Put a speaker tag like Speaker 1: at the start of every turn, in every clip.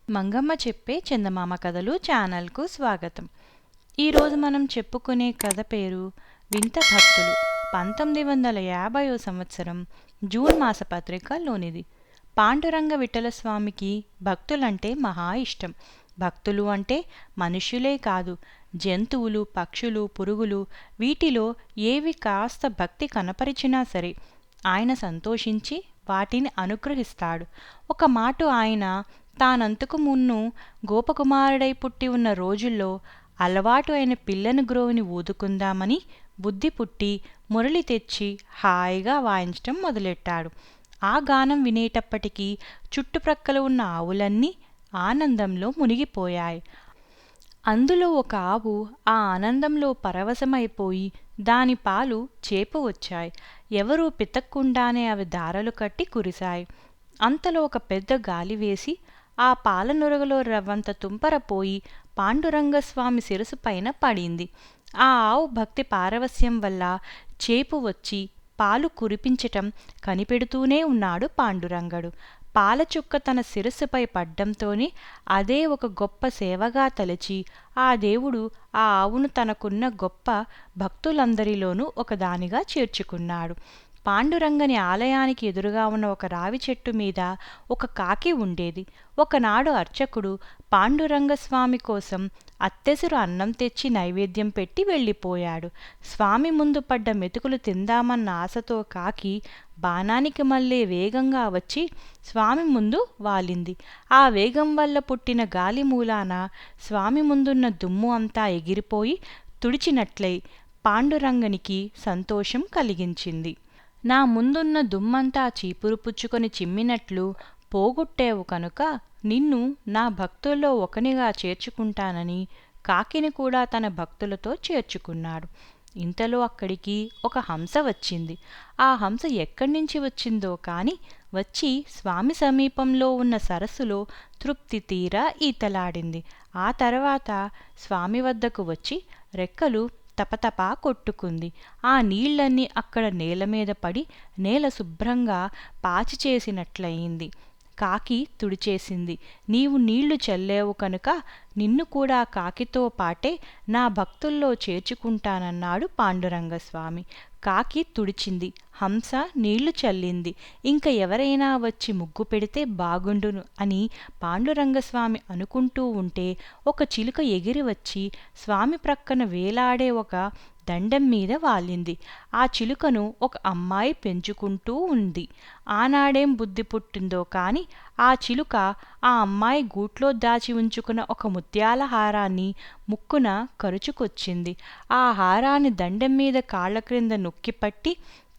Speaker 1: మంగమ్మ చెప్పే చందమామ కథలు ఛానల్కు స్వాగతం. ఈరోజు మనం చెప్పుకునే కథ పేరు వింత భక్తులు. 1950వ సంవత్సరం జూన్ మాస పత్రికలోనిది. పాండురంగ విఠలస్వామికి భక్తులంటే మహా ఇష్టం. భక్తులు అంటే మనుష్యులే కాదు, జంతువులు, పక్షులు, పురుగులు, వీటిలో ఏవి కాస్త భక్తి కనపరిచినా సరే ఆయన సంతోషించి వాటిని అనుగ్రహిస్తాడు. ఒక మాట ఆయన తానంతకు మున్ను గోపకుమారుడై పుట్టి ఉన్న రోజుల్లో అలవాటు అయిన పిల్లను గ్రోవిని ఊదుకుందామని బుద్ధి పుట్టి మురళి తెచ్చి హాయిగా వాయించటం మొదలెట్టాడు. ఆ గానం వినేటప్పటికీ చుట్టుప్రక్కల ఉన్న ఆవులన్నీ ఆనందంలో మునిగిపోయాయి. అందులో ఒక ఆవు ఆ ఆనందంలో పరవశమైపోయి దాని పాలు చేపు వచ్చాయి. ఎవరూ పితక్కుండానే అవి దారలు కట్టి కురిశాయి. అంతలో ఒక పెద్ద గాలి వేసి ఆ పాల నురగలో రవ్వంత తుంపర పోయి పాండురంగస్వామి శిరసు పైన పడింది. ఆ ఆవు భక్తి పారవస్యం వల్ల చేపు వచ్చి పాలు కురిపించటం కనిపెడుతూనే ఉన్నాడు పాండురంగడు. పాలచుక్క తన శిరస్సుపై పడ్డంతోనే అదే ఒక గొప్ప సేవగా తలచి ఆ దేవుడు ఆ ఆవును తనకున్న గొప్ప భక్తులందరిలోనూ ఒకదానిగా చేర్చుకున్నాడు. పాండురంగని ఆలయానికి ఎదురుగా ఉన్న ఒక రావి చెట్టు మీద ఒక కాకి ఉండేది. ఒకనాడు అర్చకుడు పాండురంగస్వామి కోసం అత్తెసరు అన్నం తెచ్చి నైవేద్యం పెట్టి వెళ్ళిపోయాడు. స్వామి ముందు పడ్డ మెతుకులు తిందామన్న ఆశతో కాకి బాణానికి మళ్ళీ వేగంగా వచ్చి స్వామి ముందు వాలింది. ఆ వేగం వల్ల పుట్టిన గాలి మూలాన స్వామి ముందున్న దుమ్ము అంతా ఎగిరిపోయి తుడిచినట్లై పాండురంగనికి సంతోషం కలిగించింది. నా ముందున్న దుమ్మంతా చీపురు పుచ్చుకొని చిమ్మినట్లు పోగొట్టేవు కనుక నిన్ను నా భక్తుల్లో ఒకనిగా చేర్చుకుంటానని కాకిని కూడా తన భక్తులతో చేర్చుకున్నాడు. ఇంతలో అక్కడికి ఒక హంస వచ్చింది. ఆ హంస ఎక్కడి నుంచి వచ్చిందో కాని వచ్చి స్వామి సమీపంలో ఉన్న సరస్సులో తృప్తి తీరా ఈతలాడింది. ఆ తర్వాత స్వామి వద్దకు వచ్చి రెక్కలు తపతపా కొట్టుకుంది. ఆ నీళ్లన్నీ అక్కడ నేలమీద పడి నేల శుభ్రంగా పాచి చేసినట్లయింది. కాకి తుడిచేసింది. నీవు నీళ్లు చల్లేవు కనుక నిన్ను కూడా కాకితో పాటే నా భక్తుల్లో చేర్చుకుంటానన్నాడు పాండురంగస్వామి. కాకి తుడిచింది, హంస నీళ్లు చల్లింది. ఇంక ఎవరైనా వచ్చి ముగ్గు పెడితే బాగుండును అని పాండురంగస్వామి అనుకుంటూ ఉంటే ఒక చిలుక ఎగిరి వచ్చి స్వామి ప్రక్కన వేలాడే ఒక దండం మీద వాలింది. ఆ చిలుకను ఒక అమ్మాయి పెంచుకుంటూ ఉంది. ఆనాడేం బుద్ధి పుట్టిందో కాని ఆ చిలుక ఆ అమ్మాయి గూట్లో దాచి ఉంచుకున్న ఒక ముత్యాల హారాన్ని ముక్కున కరుచుకొచ్చింది. ఆ హారాన్ని దండం మీద కాళ్ల క్రింద నొక్కిపట్టి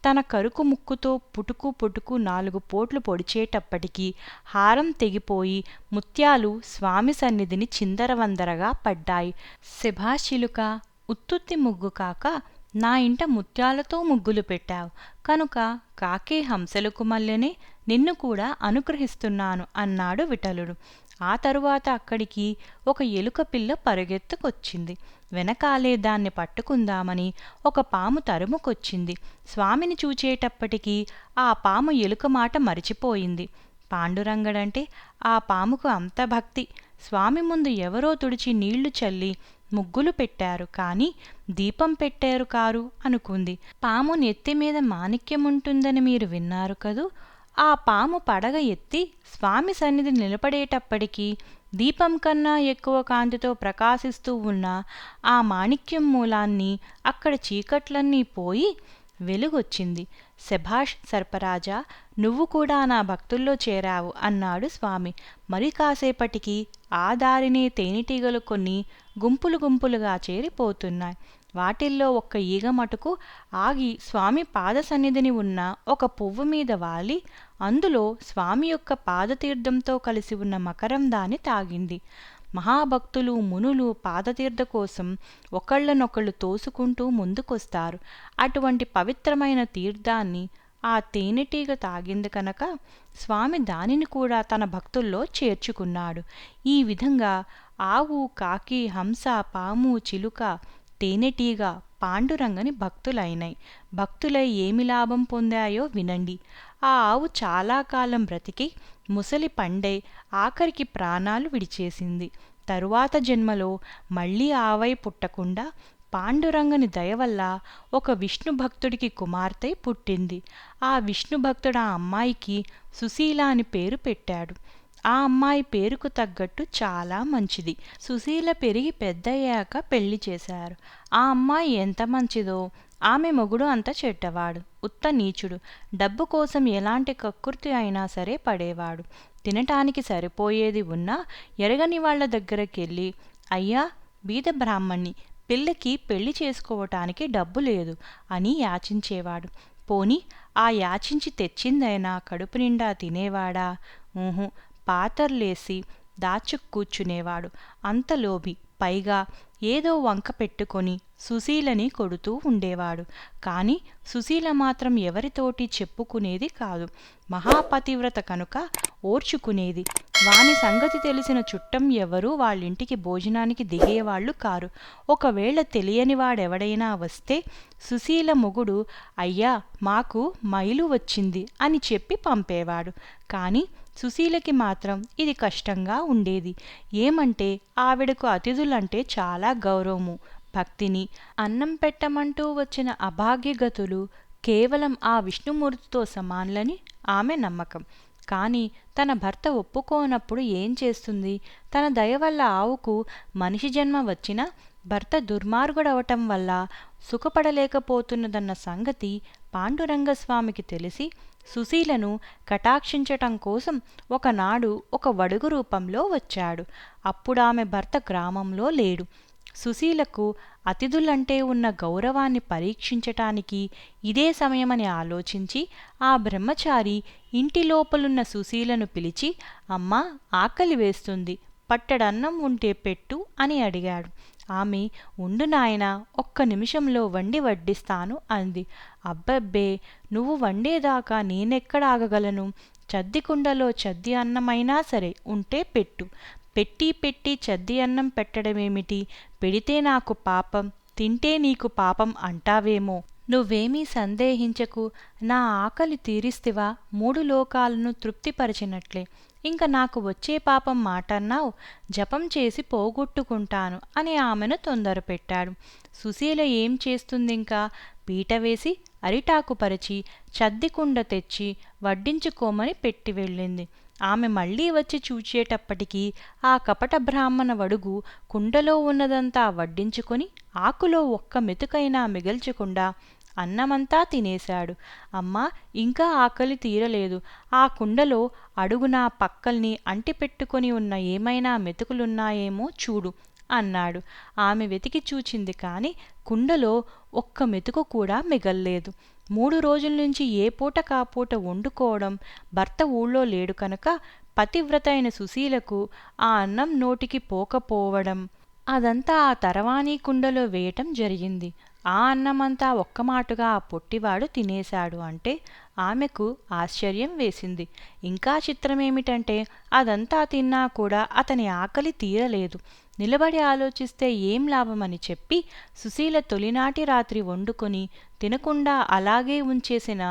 Speaker 1: తన కరుకు ముక్కుతో పుటుకు పుటుకు 4 పోట్లు పొడిచేటప్పటికి హారం తెగిపోయి ముత్యాలు స్వామి సన్నిధిని చిందరవందరగా పడ్డాయి. శభాష్ చిలుక, ఉత్తుత్తి ముగ్గు కాక నా ఇంట ముత్యాలతో ముగ్గులు పెట్టావు కనుక కాకి హంసలకు మల్లెనే నిన్ను కూడా అనుగ్రహిస్తున్నాను అన్నాడు విఠలుడు. ఆ తరువాత అక్కడికి ఒక ఎలుక పిల్ల పరుగెత్తుకొచ్చింది. వెనకాలే దాన్ని పట్టుకుందామని ఒక పాము తరుముకొచ్చింది. స్వామిని చూచేటప్పటికీ ఆ పాము ఎలుక మాట మరిచిపోయింది. పాండురంగడంటే ఆ పాముకు అంత భక్తి. స్వామి ముందు ఎవరో తుడిచి నీళ్లు చల్లి ముగ్గులు పెట్టారు కాని దీపం పెట్టారు కారు అనుకుంది. పాము నెత్తిమీద మాణిక్యముంటుందని మీరు విన్నారు కదూ. ఆ పాము పడగ ఎత్తి స్వామి సన్నిధి నిలబడేటప్పటికీ దీపం కన్నా ఎక్కువ కాంతితో ప్రకాశిస్తూ ఉన్న ఆ మాణిక్యం మూలాన్ని అక్కడ చీకట్లన్నీ పోయి వెలుగొచ్చింది. శభాష్ సర్పరాజా, నువ్వు కూడా నా భక్తుల్లో చేరావు అన్నాడు స్వామి. మరి కాసేపటికి ఆ దారినే తేనెటీగలు కొన్ని గుంపులు గుంపులుగా చేరిపోతున్నాయి. వాటిల్లో ఒక్క ఈగ మటుకు ఆగి స్వామి పాద సన్నిధిని ఉన్న ఒక పువ్వు మీద వాలి అందులో స్వామి యొక్క పాదతీర్థంతో కలిసి ఉన్న మకరందాన్ని తాగింది. మహాభక్తులు మునులు పాదతీర్థ కోసం ఒకళ్ళనొకళ్ళు తోసుకుంటూ ముందుకొస్తారు. అటువంటి పవిత్రమైన తీర్థాన్ని ఆ తేనెటీగ తాగింది కనుక స్వామి దానిని కూడా తన భక్తుల్లో చేర్చుకున్నాడు. ఈ విధంగా ఆవు, కాకి, హంస, పాము, చిలుక, తేనెటీగ పాండురంగని భక్తులైనాయి. భక్తులై ఏమి లాభం పొందాయో వినండి. ఆ ఆవు చాలా కాలం బ్రతికి ముసలి పండై ఆఖరికి ప్రాణాలు విడిచేసింది. తరువాత జన్మలో మళ్ళీ ఆవై పుట్టకుండా పాండురంగని దయవల్ల ఒక విష్ణు భక్తుడికి కుమార్తె పుట్టింది. ఆ విష్ణు భక్తుడు ఆ అమ్మాయికి సుశీల అని పేరు పెట్టాడు. ఆ అమ్మాయి పేరుకు తగ్గట్టు చాలా మంచిది. సుశీల పెరిగి పెద్దయ్యాక పెళ్లి చేశారు. ఆ అమ్మాయి ఎంత మంచిదో, ఆమె మొగుడు అంత చెడ్డవాడు, ఉత్త నీచుడు. డబ్బు కోసం ఎలాంటి కక్కుర్తి అయినా సరే పడేవాడు. తినటానికి సరిపోయేది ఉన్నా ఎరగని వాళ్ల దగ్గరకెళ్ళి, అయ్యా బీద బ్రాహ్మణ్ణి, పిల్లకి పెళ్లి చేసుకోవటానికి డబ్బు లేదు అని యాచించేవాడు. పోని ఆ యాచించి తెచ్చిందైనా కడుపు నిండా తినేవాడా? ఊహు, పాతర్లేసి దాచుక్కూర్చునేవాడు. అంత లోభి. పైగా ఏదో వంక పెట్టుకొని సుశీలని కొడుతూ ఉండేవాడు. కాని సుశీల మాత్రం ఎవరితోటి చెప్పుకునేది కాదు. మహాపతివ్రత కనుక ఓర్చుకునేది. వాని సంగతి తెలిసిన చుట్టం ఎవరూ వాళ్ళింటికి భోజనానికి దిగేవాళ్లు కారు. ఒకవేళ తెలియని వాడెవడైనా వస్తే సుశీల మొగుడు, అయ్యా మాకు మైలు వచ్చింది అని చెప్పి పంపేవాడు. కాని సుశీలకి మాత్రం ఇది కష్టంగా ఉండేది. ఏమంటే ఆవిడకు అతిథులంటే చాలా గౌరవము, భక్తిని. అన్నం పెట్టమంటూ వచ్చిన అభాగ్యగతులు కేవలం ఆ విష్ణుమూర్తితో సమానులని ఆమె నమ్మకం. కాని తన భర్త ఒప్పుకోనప్పుడు ఏం చేస్తుంది? తన దయవల్ల ఆవుకు మనిషి జన్మ వచ్చినా భర్త దుర్మార్గుడవటం వల్ల సుఖపడలేకపోతున్నదన్న సంగతి పాండురంగస్వామికి తెలిసి సుశీలను కటాక్షించటం కోసం ఒకనాడు ఒక వడుగు రూపంలో వచ్చాడు. అప్పుడామె భర్త గ్రామంలో లేడు. సుశీలకు అతిథులంటే ఉన్న గౌరవాన్ని పరీక్షించటానికి ఇదే సమయమని ఆలోచించి ఆ బ్రహ్మచారి ఇంటి లోపలున్న సుశీలను పిలిచి, అమ్మా ఆకలి వేస్తుంది, పట్టడన్నం ఉంటే పెట్టు అని అడిగాడు. ఆమె, ఉండు నాయనా, ఒక్క నిమిషంలో వండి వడ్డిస్తాను అంది. అబ్బబ్బే, నువ్వు వండేదాకా నేనెక్కడ ఆగగలను? చద్ది కుండలో చద్ది అన్నమైనా సరే ఉంటే పెట్టు. పెట్టి చద్ది అన్నం పెట్టడమేమిటి? పెడితే నాకు పాపం, తింటే నీకు పాపం అంటావేమో. నువ్వేమీ సందేహించకు. నా ఆకలి తీరిస్తివా 3 లోకాలను తృప్తిపరిచినట్లే. ఇంక నాకు వచ్చే పాపం మాటన్నావు, జపం చేసి పోగొట్టుకుంటాను అని ఆమెను తొందరపెట్టాడు. సుశీల ఏం చేస్తుందింకా? పీట వేసి అరిటాకు పరిచి చద్దికుండ తెచ్చి వడ్డించుకోమని పెట్టి వెళ్ళింది. ఆమె మళ్ళీ వచ్చి చూచేటప్పటికీ ఆ కపట బ్రాహ్మణ వడుగు కుండలో ఉన్నదంతా వడ్డించుకొని ఆకులో ఒక్క మెతుకైనా మిగల్చకుండా అన్నమంతా తినేశాడు. అమ్మా, ఇంకా ఆకలి తీరలేదు. ఆ కుండలో అడుగునా పక్కల్ని అంటిపెట్టుకొని ఉన్న ఏమైనా మెతుకులున్నాయేమో చూడు అన్నాడు. ఆమె వెతికి చూచింది కాని కుండలో ఒక్క మెతుకు కూడా మిగల్లేదు. 3 రోజుల నుంచి ఏ పూట కాపూట వండుకోవడం, భర్త ఊళ్ళో లేడు కనుక పతివ్రత అయిన సుశీలకు ఆ అన్నం నోటికి పోకపోవడం, అదంతా ఆ తరవానీ కుండలో వేయటం జరిగింది. ఆ అన్నమంతా ఒక్కమాటుగా ఆ పొట్టివాడు తినేశాడు అంటే ఆమెకు ఆశ్చర్యం వేసింది. ఇంకా చిత్రమేమిటంటే అదంతా తిన్నా కూడా అతని ఆకలి తీరలేదు. నిలబడి ఆలోచిస్తే ఏం లాభమని చెప్పి సుశీల తొలినాటి రాత్రి వండుకొని తినకుండా అలాగే ఉంచేసిన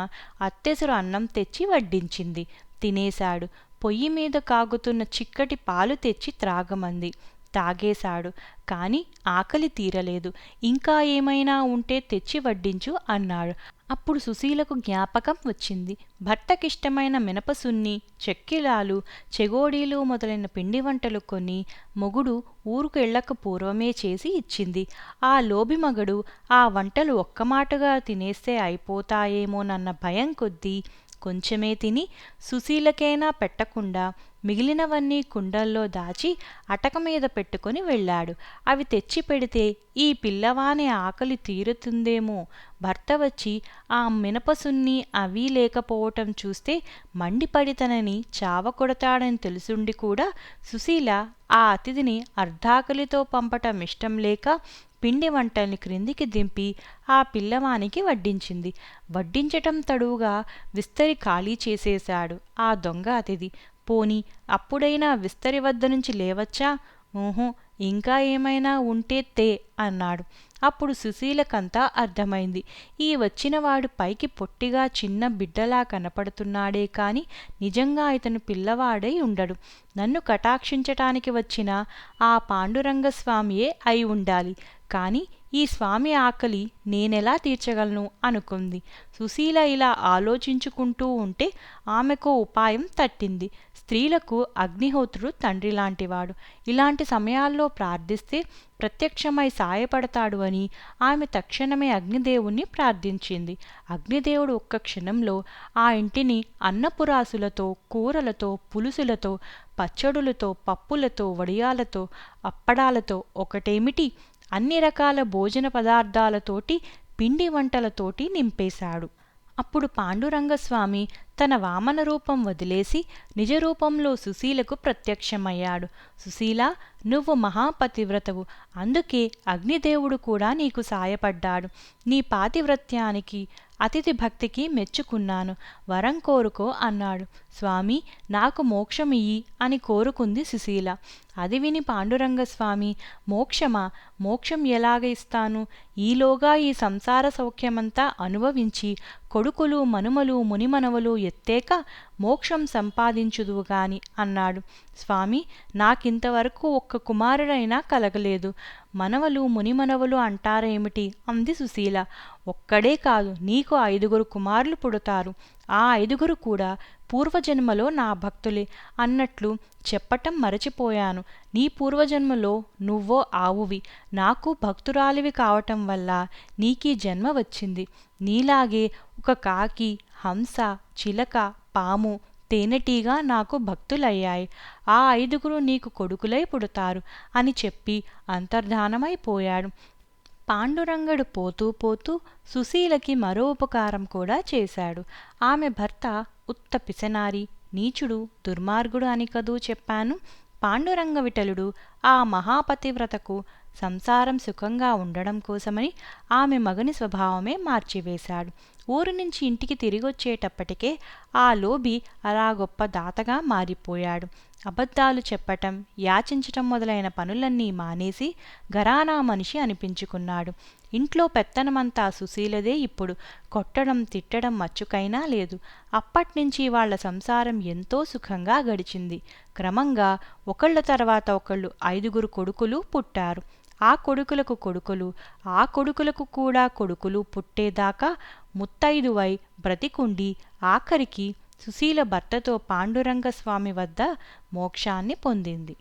Speaker 1: అత్తెసరు అన్నం తెచ్చి వడ్డించింది. తినేశాడు. పొయ్యి మీద కాగుతున్న చిక్కటి పాలు తెచ్చి త్రాగమంది. తాగేశాడు. కాని ఆకలి తీరలేదు. ఇంకా ఏమైనా ఉంటే తెచ్చి వడ్డించు అన్నాడు. అప్పుడు సుశీలకు జ్ఞాపకం వచ్చింది. భర్తకిష్టమైన మినపసున్ని, చెక్కిలాలు, చెగోడీలు మొదలైన పిండి వంటలు కొని మొగుడు ఊరుకు ఎళ్ళక పూర్వమే చేసి ఇచ్చింది. ఆ లోబి మగడు ఆ వంటలు ఒక్కమాటుగా తినేస్తే అయిపోతాయేమోనన్న భయం కొద్దీ కొంచెమే తిని సుశీలకైనా పెట్టకుండా మిగిలినవన్నీ కుండల్లో దాచి అటక మీద పెట్టుకొని వెళ్ళాడు. అవి తెచ్చి పెడితే ఈ పిల్లవాని ఆకలి తీరుతుందేమో. భర్త వచ్చి ఆ మినపసున్ని అవి లేకపోవటం చూస్తే మండిపడితనని చావకొడతాడని తెలుసుండి కూడా సుశీల ఆ అతిథిని అర్ధాకలితో పంపటం ఇష్టం లేక పిండి వంటల్ని క్రిందికి దింపి ఆ పిల్లవానికి వడ్డించింది. వడ్డించటం తడువుగా విస్తరి ఖాళీ చేసేశాడు ఆ దొంగ అతిథి. పోని అప్పుడైనా విస్తరి వద్ద నుంచి లేవచ్చా? ఊహు, ఇంకా ఏమైనా ఉంటే తే అన్నాడు. అప్పుడు సుశీలకంతా అర్థమైంది. ఈ వచ్చినవాడు పైకి పొట్టిగా చిన్న బిడ్డలా కనపడుతున్నాడే కాని నిజంగా ఇతను పిల్లవాడై ఉండడు. నన్ను కటాక్షించటానికి వచ్చిన ఆ పాండురంగస్వామియే అయి ఉండాలి. కాని ఈ స్వామి ఆకలి నేనెలా తీర్చగలను అనుకుంది. సుశీల ఇలా ఆలోచించుకుంటూ ఉంటే ఆమెకో ఉపాయం తట్టింది. స్త్రీలకు అగ్నిహోత్రుడు తండ్రి లాంటివాడు. ఇలాంటి సమయాల్లో ప్రార్థిస్తే ప్రత్యక్షమై సాయపడతాడు అని ఆమె తక్షణమే అగ్నిదేవుణ్ణి ప్రార్థించింది. అగ్నిదేవుడు ఒక్క క్షణంలో ఆ ఇంటిని అన్నపురాసులతో, కూరలతో, పులుసులతో, పచ్చడులతో, పప్పులతో, వడియాలతో, అప్పడాలతో, ఒకటేమిటి అన్ని రకాల భోజన పదార్థాలతోటి, పిండి వంటలతోటి నింపేశాడు. అప్పుడు పాండురంగస్వామి తన వామన రూపం వదిలేసి నిజరూపంలో సుశీలకు ప్రత్యక్షమయ్యాడు. సుశీల, నువ్వు మహాపతివ్రతవు. అందుకే అగ్నిదేవుడు కూడా నీకు సాయపడ్డాడు. నీ పాతివ్రత్యానికి, అతిథి భక్తికి మెచ్చుకున్నాను. వరం కోరుకో అన్నాడు. స్వామి, నాకు మోక్షమియ్యి అని కోరుకుంది సుశీల. అది విని పాండురంగస్వామి, మోక్షమా? మోక్షం ఎలాగ ఇస్తాను? ఈలోగా ఈ సంసార సౌఖ్యమంతా అనుభవించి కొడుకులు, మనుమలు, మునిమనవలు ఎత్తేక మోక్షం సంపాదించుదువుగాని అన్నాడు. స్వామి, నాకింతవరకు ఒక్క కుమారుడైనా కలగలేదు. మనవలు, మునిమనవలు అంటారేమిటి అంది సుశీల. ఒక్కడే కాదు, నీకు 5 కుమారులు పుడతారు. ఆ 5 కూడా పూర్వజన్మలో నా భక్తులే అన్నట్లు చెప్పటం మరచిపోయాను. నీ పూర్వజన్మలో నువ్వో ఆవువి, నాకు భక్తురాలివి కావటం వల్ల నీకీ జన్మ వచ్చింది. నీలాగే ఒక కాకి, హంస, చిలక, పాము, తేనెటీగా నాకు భక్తులయ్యాయి. ఆ 5 నీకు కొడుకులై పుడతారు అని చెప్పి అంతర్ధానమైపోయాడు. పాండురంగడు పోతూ పోతూ సుశీలకి మరో ఉపకారం కూడా చేశాడు. ఆమె భర్త ఉత్త పిసనారి, నీచుడు, దుర్మార్గుడు అని కదూ చెప్పాను. పాండురంగ విఠలుడు ఆ మహాపతివ్రతకు సంసారం సుఖంగా ఉండడం కోసమని ఆమె మగని స్వభావమే మార్చివేశాడు. ఊరు నుంచి ఇంటికి తిరిగొచ్చేటప్పటికే ఆ లోబి అలా గొప్ప దాతగా మారిపోయాడు. అబద్ధాలు చెప్పటం, యాచించటం మొదలైన పనులన్నీ మానేసి ఘరానా మనిషి అనిపించుకున్నాడు. ఇంట్లో పెత్తనమంతా సుశీలదే ఇప్పుడు. కొట్టడం, తిట్టడం మచ్చుకైనా లేదు. అప్పట్నుంచి వాళ్ల సంసారం ఎంతో సుఖంగా గడిచింది. క్రమంగా ఒకళ్ళ తర్వాత ఒకళ్ళు 5 కొడుకులు పుట్టారు. ఆ కొడుకులకు కొడుకులు, ఆ కొడుకులకు కూడా కొడుకులు పుట్టేదాకా ముత్తైదువై బ్రతికుండి ఆఖరికి సుశీల భర్తతో పాండురంగస్వామి వద్ద మోక్షాన్ని పొందింది.